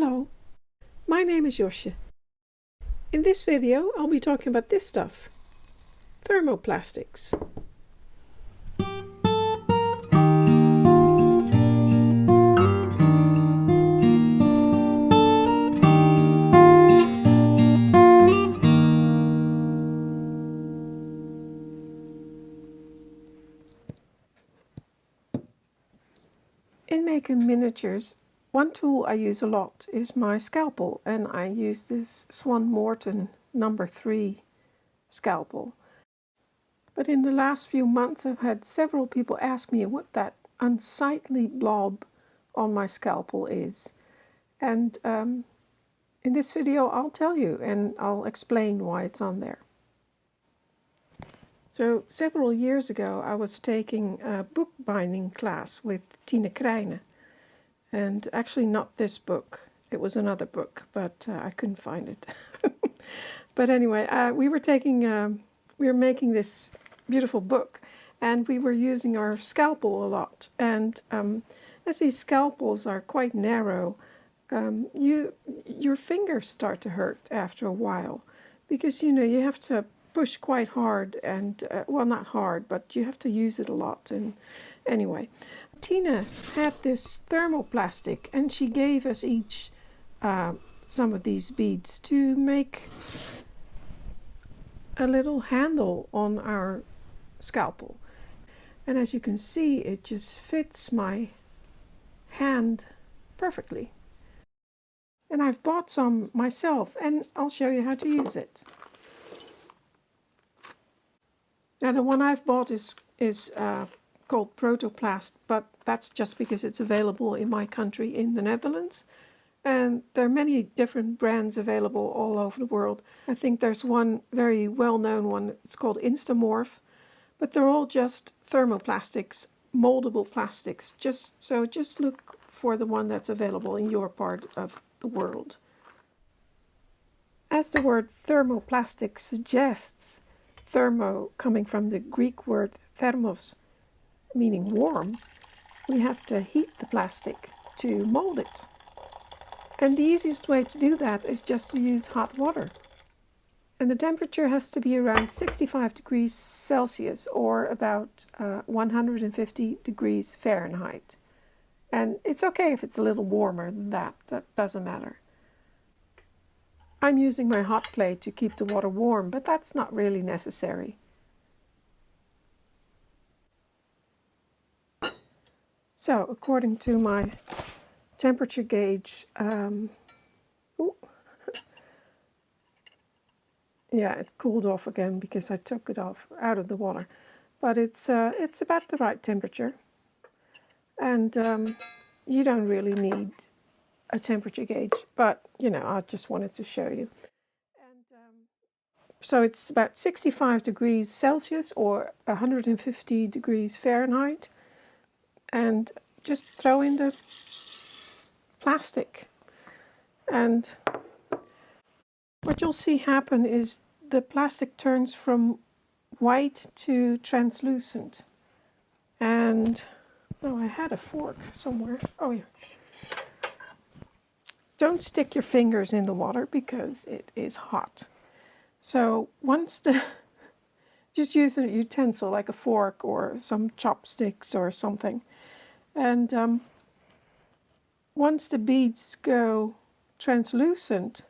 Hello, my name is Josje. In this video I'll be talking about this stuff, thermoplastics. In making miniatures, one tool I use a lot is my scalpel, and I use this Swan Morton No. 3 scalpel. But in the last few months I've had several people ask me what that unsightly blob on my scalpel is. And in this video I'll tell you, and I'll explain why it's on there. So several years ago I was taking a bookbinding class with Tine Krijne. And actually not this book, it was another book, but I couldn't find it. But anyway, we were making this beautiful book, and we were using our scalpel a lot. And as these scalpels are quite narrow, your fingers start to hurt after a while, because you have to push quite hard, and well, not hard, but you have to use it a lot. And anyway, Tina had this thermoplastic, and she gave us each some of these beads to make a little handle on our scalpel. And as you can see, it just fits my hand perfectly. And I've bought some myself, and I'll show you how to use it. Now the one I've bought is called Protoplast, but that's just because it's available in my country, in the Netherlands. And there are many different brands available all over the world. I think there's one very well-known one, it's called Instamorph, but they're all just thermoplastics, moldable plastics. Just look for the one that's available in your part of the world. As the word thermoplastic suggests, thermo coming from the Greek word thermos, meaning warm, we have to heat the plastic to mold it. And the easiest way to do that is just to use hot water. And the temperature has to be around 65 degrees Celsius, or about 150 degrees Fahrenheit. And it's okay if it's a little warmer than that, that doesn't matter. I'm using my hot plate to keep the water warm, but that's not really necessary. So, according to my temperature gauge, yeah, it cooled off again because I took it out of the water. But it's about the right temperature. And you don't really need a temperature gauge, but I just wanted to show you. And so it's about 65 degrees Celsius or 150 degrees Fahrenheit. And just throw in the plastic, and what you'll see happen is the plastic turns from white to translucent. And I had a fork somewhere. Oh yeah. Don't stick your fingers in the water because it is hot. So just use a utensil like a fork or some chopsticks or something. And once the beads go translucent,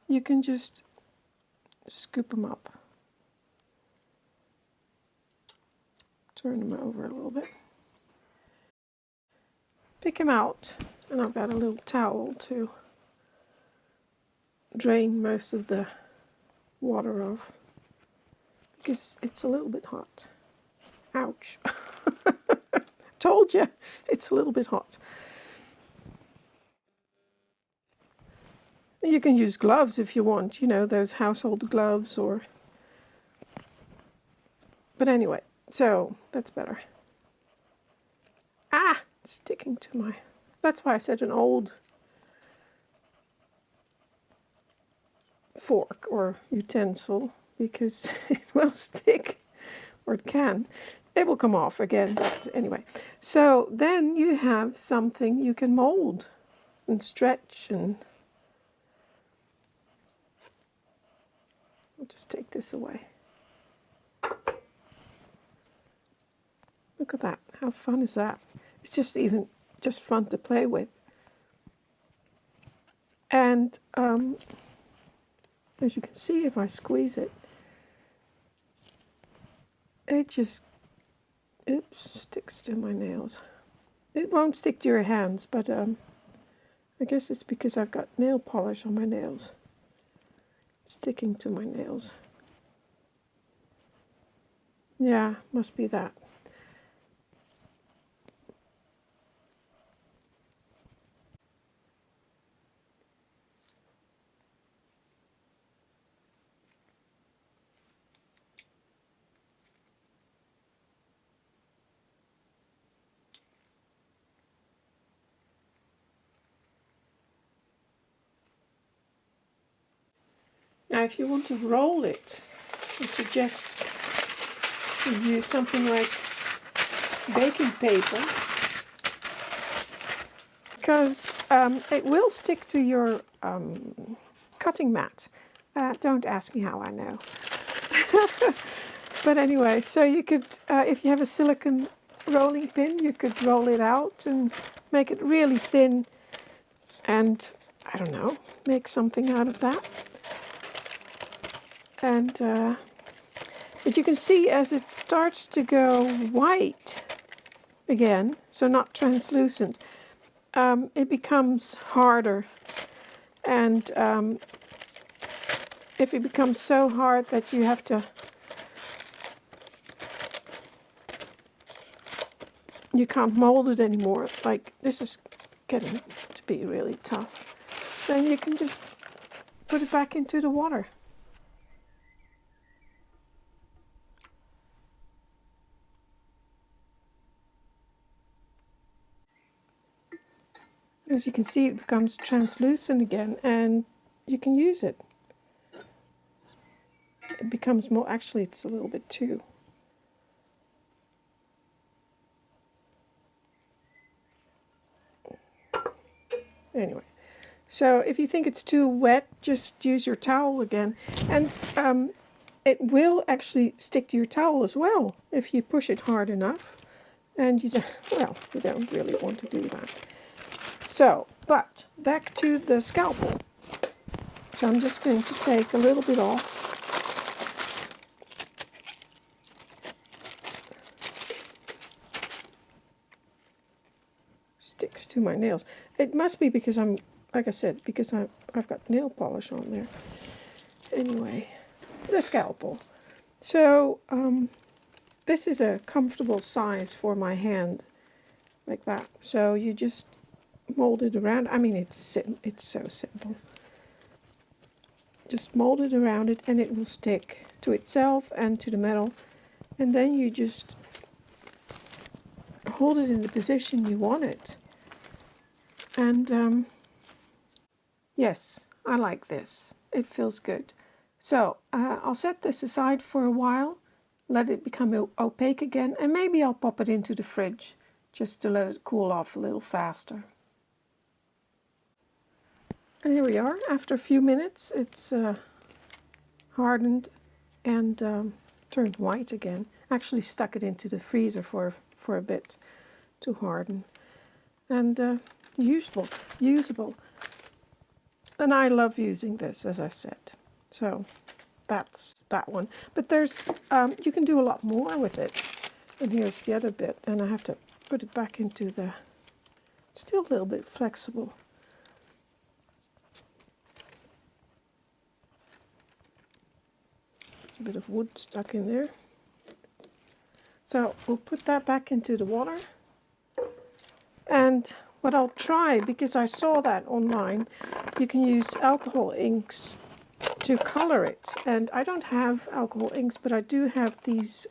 you can just scoop them up. Turn them over a little bit. Pick them out, and I've got a little towel to drain most of the water off because it's a little bit hot. Ouch. Told you, it's a little bit hot. You can use gloves if you want, those household gloves or... But anyway, so that's better. Ah, it's sticking to my... That's why I said an old fork or utensil, because it will stick, or it can. It will come off again, but anyway. So then you have something you can mold and stretch, and I'll just take this away. Look at that. How fun is that? It's just fun to play with. And as you can see, if I squeeze it, it just sticks to my nails. It won't stick to your hands, but I guess it's because I've got nail polish on my nails. It's sticking to my nails. Yeah, must be that. Now, if you want to roll it, I suggest you use something like baking paper, because it will stick to your cutting mat. Don't ask me how I know. But anyway, so you could, if you have a silicone rolling pin, you could roll it out and make it really thin and, I don't know, make something out of that. And but you can see as it starts to go white again, so not translucent, it becomes harder. And if it becomes so hard that you have to, you can't mold it anymore, like this is getting to be really tough, then you can just put it back into the water. As you can see, it becomes translucent again, and you can use it. It becomes more, actually it's a little bit too. Anyway, so if you think it's too wet, just use your towel again. And it will actually stick to your towel as well if you push it hard enough. And you don't really want to do that. So, but back to the scalpel. So I'm just going to take a little bit off. Sticks to my nails. It must be because I'm, like I said, because I've got nail polish on there. Anyway, the scalpel. So this is a comfortable size for my hand, like that. So you just mold it around. I mean, it's so simple. Just mold it around it, and it will stick to itself and to the metal. And then you just hold it in the position you want it. And yes, I like this. It feels good. So I'll set this aside for a while, let it become opaque again, and maybe I'll pop it into the fridge just to let it cool off a little faster. And here we are. After a few minutes, it's hardened and turned white again. Actually stuck it into the freezer for a bit to harden. And usable. And I love using this, as I said. So that's that one. But there's, you can do a lot more with it. And here's the other bit. And I have to put it back into the, it's still a little bit flexible. A bit of wood stuck in there. So we'll put that back into the water. And what I'll try, because I saw that online, you can use alcohol inks to color it. And I don't have alcohol inks, but I do have these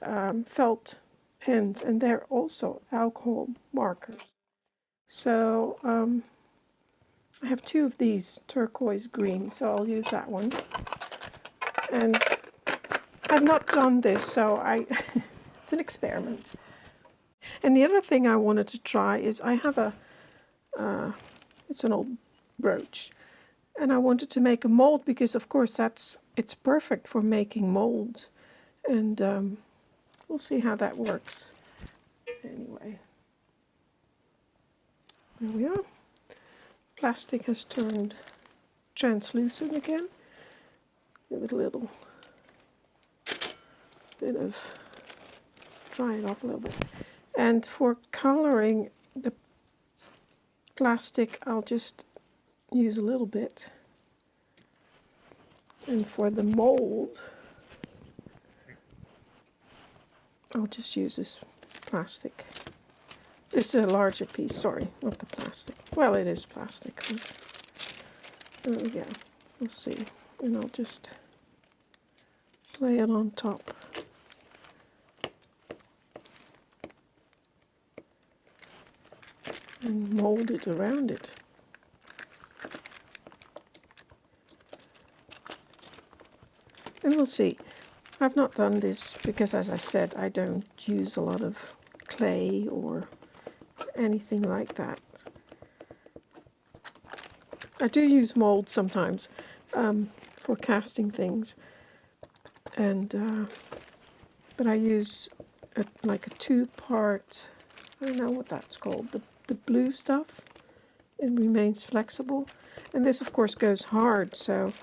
felt pens, and they're also alcohol markers. So I have two of these turquoise green, so I'll use that one. And I've not done this, so it's an experiment. And the other thing I wanted to try is I have it's an old brooch. And I wanted to make a mold because, of course, it's perfect for making molds. And we'll see how that works. Anyway, there we are. Plastic has turned translucent again. Give it a little bit of, dry it off a little bit. And for coloring the plastic, I'll just use a little bit. And for the mold, I'll just use this plastic. This is a larger piece, sorry, not the plastic. Well, it is plastic. There we go. We'll see. And I'll just lay it on top. And mold it around it. And we'll see. I've not done this because, as I said, I don't use a lot of clay or anything like that. I do use molds sometimes for casting things, and but I use like a two-part, I don't know what that's called, the blue stuff. It remains flexible, and this of course goes hard, so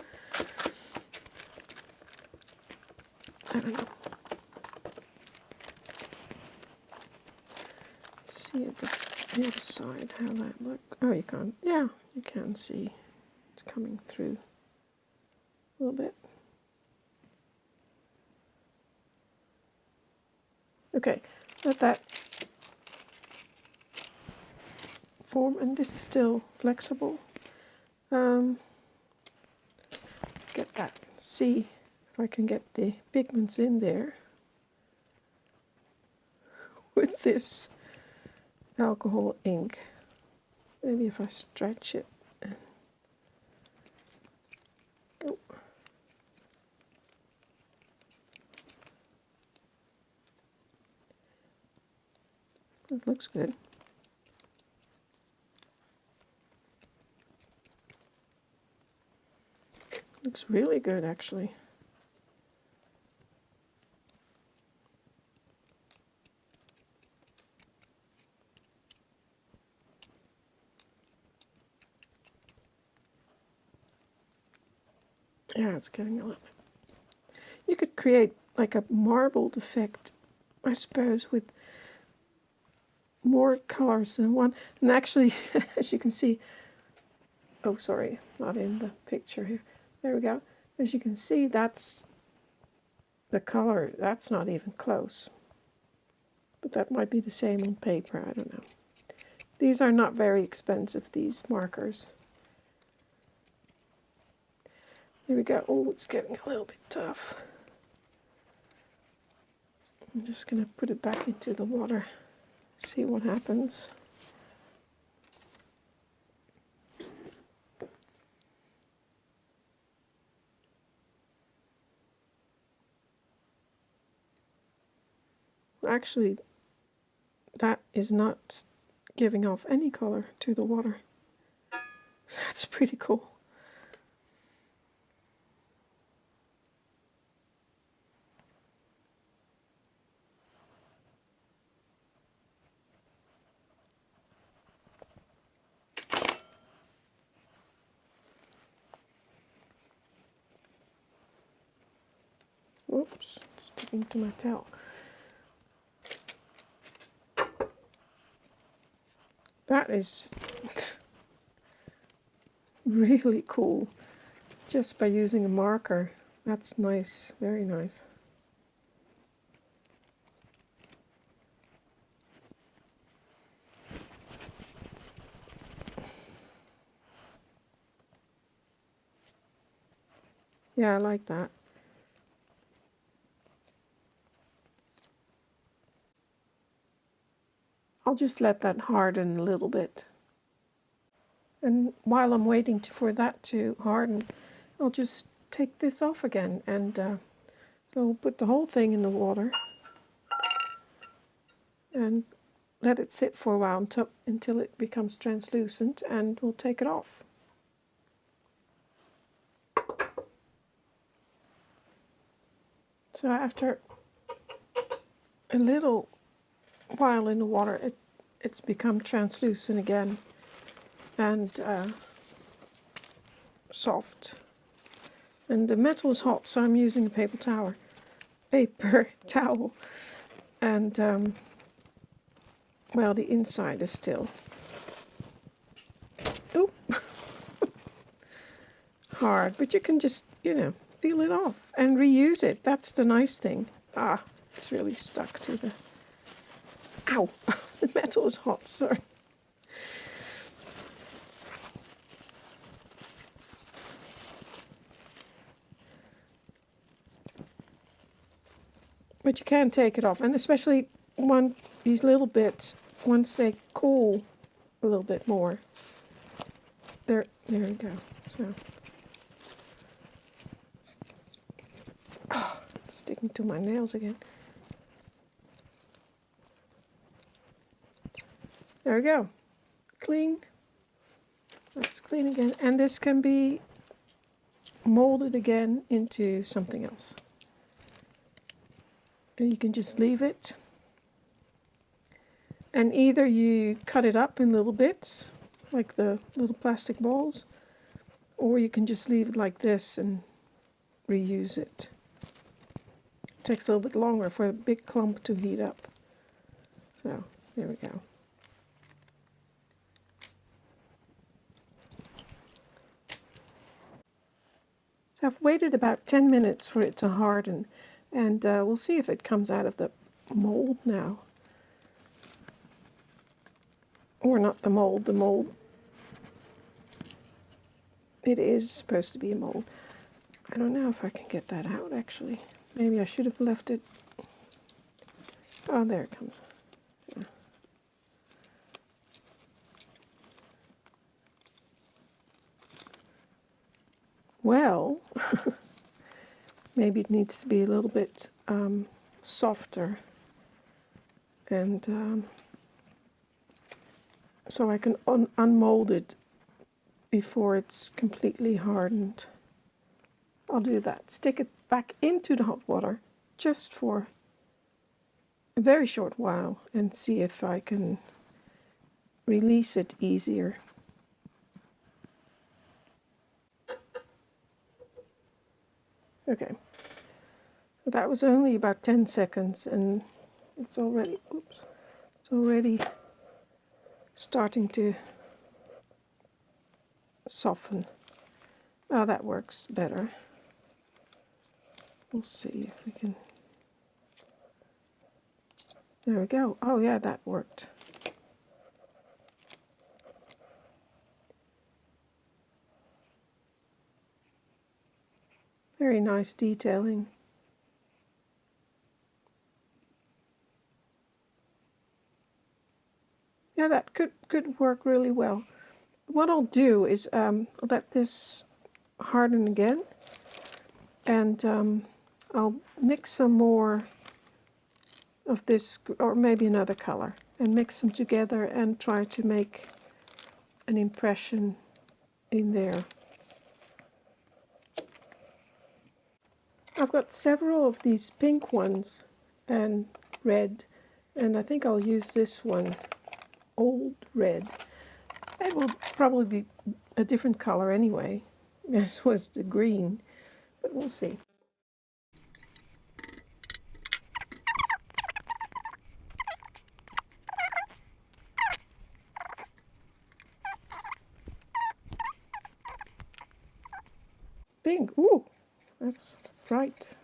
I don't know. See at the other side how that looks. Oh, you can't. Yeah, you can see it's coming through a little bit. Okay, let that form, and this is still flexible. Get that. See if I can get the pigments in there with this alcohol ink. Maybe if I stretch it. Oh. That looks good. Looks really good, actually. Yeah, it's getting a little bit. You could create like a marbled effect, I suppose, with more colors than one. And actually, as you can see, oh, sorry, not in the picture here. There we go. As you can see, that's the color. That's not even close. But that might be the same on paper. I don't know. These are not very expensive, these markers. There we go. Oh, it's getting a little bit tough. I'm just going to put it back into the water. See what happens. Actually, that is not giving off any color to the water. That's pretty cool. Oops, it's sticking to my towel. That is really cool. Just by using a marker. That's nice, very nice. Yeah, I like that. I'll just let that harden a little bit. And while I'm waiting for that to harden, I'll just take this off again. And so we'll put the whole thing in the water and let it sit for a while until it becomes translucent, and we'll take it off. So after a little while in the water, it's become translucent again and soft. And the metal is hot, so I'm using a paper towel, and well, the inside is still hard, but you can just, peel it off and reuse it. That's the nice thing. Ah, it's really stuck to the... Ow! The metal is hot, sorry. But you can take it off, and especially these little bits, once they cool a little bit more. There we go. So, it's sticking to my nails again. There we go. Clean. Let's clean again, and this can be molded again into something else. And you can just leave it, and either you cut it up in little bits, like the little plastic balls, or you can just leave it like this and reuse it. It takes a little bit longer for a big clump to heat up. So, there we go. So I've waited about 10 minutes for it to harden, and we'll see if it comes out of the mold now. Or not the mold, it is supposed to be a mold. I don't know if I can get that out actually. Maybe I should have left it. Oh, there it comes. Yeah. Well, maybe it needs to be a little bit softer, and so I can unmold it before it's completely hardened. I'll do that. Stick it back into the hot water just for a very short while and see if I can release it easier. Okay, that was only about 10 seconds and it's already, it's already starting to soften. Oh, that works better. We'll see if we can. There we go. Oh yeah, that worked. Very nice detailing. Yeah, that could work really well. What I'll do is I'll let this harden again, and I'll mix some more of this, or maybe another color, and mix them together and try to make an impression in there. I've got several of these pink ones and red, and I think I'll use this one, old red. It will probably be a different color anyway, as was the green, but we'll see. Pink, ooh, that's bright.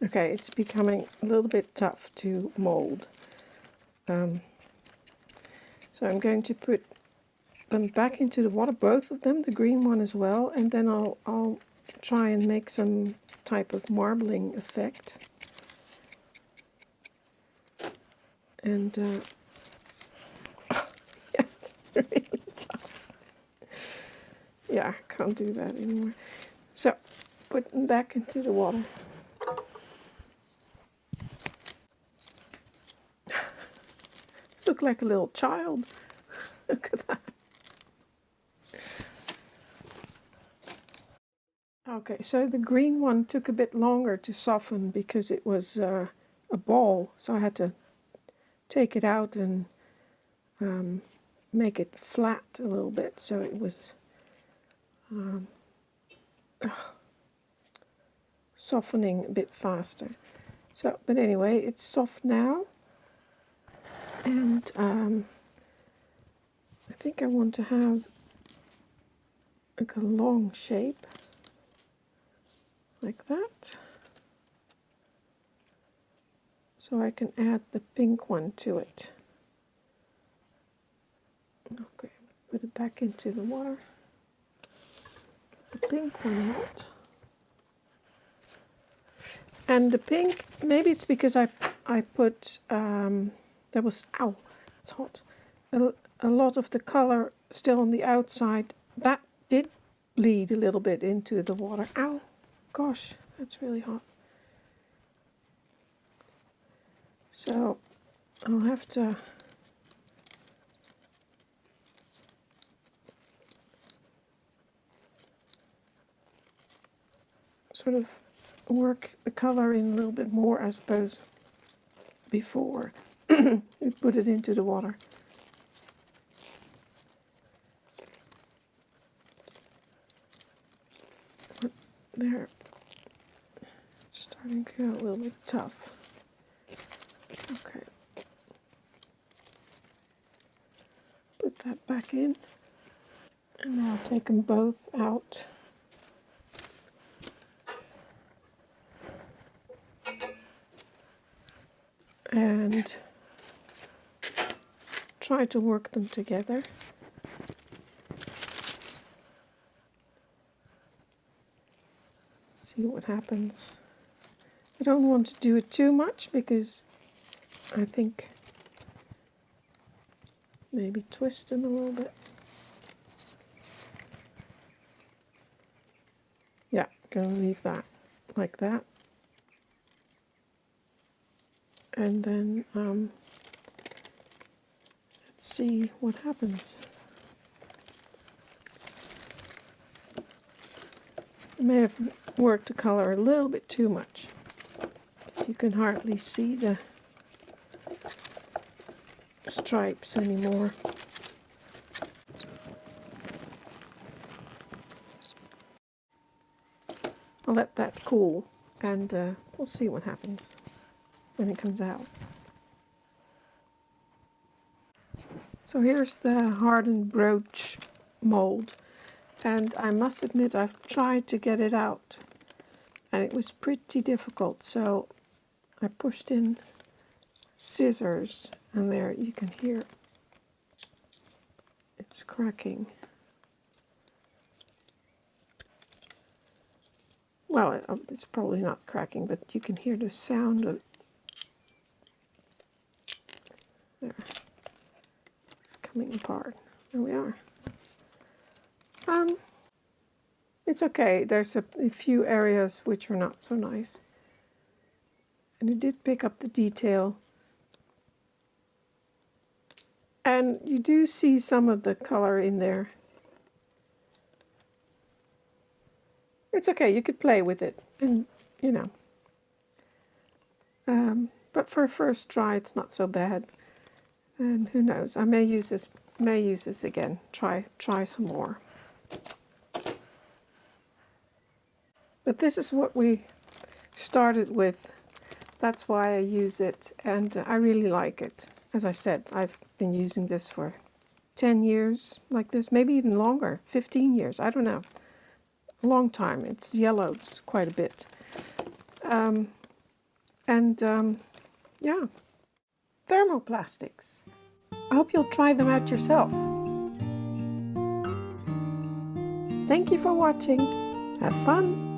Okay, it's becoming a little bit tough to mold. So I'm going to put them back into the water, both of them, the green one as well, and then I'll try and make some type of marbling effect. And yeah, it's really tough. Yeah, I can't do that anymore. So, put them back into the water. Look like a little child. Look at that. Okay, so the green one took a bit longer to soften because it was a ball. So I had to take it out and make it flat a little bit. So it was softening a bit faster. So, but anyway, it's soft now. And I think I want to have like a long shape. Like that. So I can add the pink one to it. Okay, put it back into the water. The pink one out. And the pink, maybe it's because I put, there was, ow, it's hot. A lot of the color still on the outside. That did bleed a little bit into the water. Ow, gosh, that's really hot. So I'll have to sort of work the color in a little bit more, I suppose, before you put it into the water. But there, it's starting to get a little bit tough. Okay. Put that back in. And now I'll take them both out. And try to work them together. See what happens. I don't want to do it too much because I think maybe twist them a little bit. Yeah, gonna leave that like that. And then let's see what happens. I may have worked the color a little bit too much. You can hardly see the stripes anymore. I'll let that cool and we'll see what happens when it comes out. So here's the hardened brooch mold, and I must admit I've tried to get it out and it was pretty difficult, so I pushed in scissors and there you can hear it's cracking. Well, it's probably not cracking, but you can hear the sound of there. It's coming apart. There we are. It's okay. There's a few areas which are not so nice. And it did pick up the detail. And you do see some of the color in there. It's okay, you could play with it, and you know. But for a first try, it's not so bad. And who knows? I may use this again. Try some more. But this is what we started with. That's why I use it, and I really like it. As I said, I've been using this for 10 years, like this, maybe even longer, 15 years, I don't know. A long time. It's yellowed quite a bit. Yeah, thermoplastics. I hope you'll try them out yourself. Thank you for watching. Have fun.